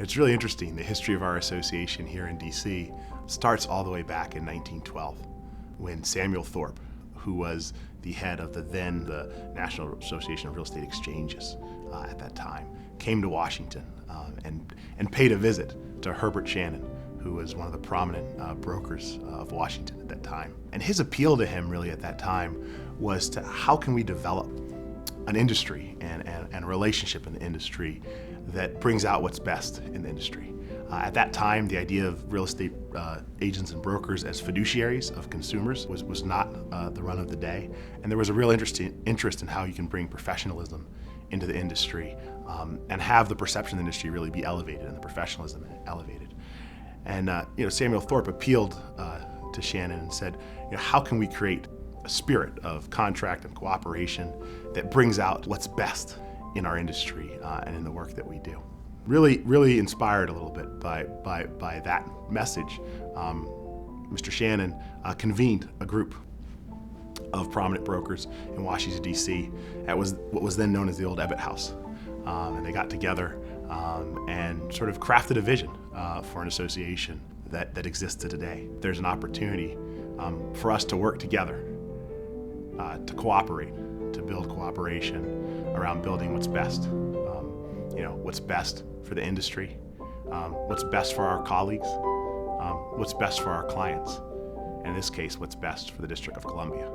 It's really interesting. The history of our association here in DC starts all the way back in 1912 when Samuel Thorpe, who was the head of the National Association of Real Estate Exchanges at that time, came to Washington and paid a visit to Herbert Shannon, who was one of the prominent brokers of Washington at that time. And his appeal to him really at that time was to how can we develop an industry and a relationship in the industry that brings out what's best in the industry. At that time, the idea of real estate agents and brokers as fiduciaries of consumers was not the run of the day. And there was a real interest in how you can bring professionalism into the industry and have the perception of the industry really be elevated and the professionalism elevated. And Samuel Thorpe appealed to Shannon and said, how can we create a spirit of contract and cooperation that brings out what's best in our industry and in the work that we do. Really inspired a little bit by that message. Mr. Shannon convened a group of prominent brokers in Washington, D.C. at what was then known as the old Ebbett House. And they got together and sort of crafted a vision for an association that exists today. There's an opportunity for us to work together, to cooperate, to build cooperation around building what's best. What's best for the industry, what's best for our colleagues, what's best for our clients, and in this case, what's best for the District of Columbia.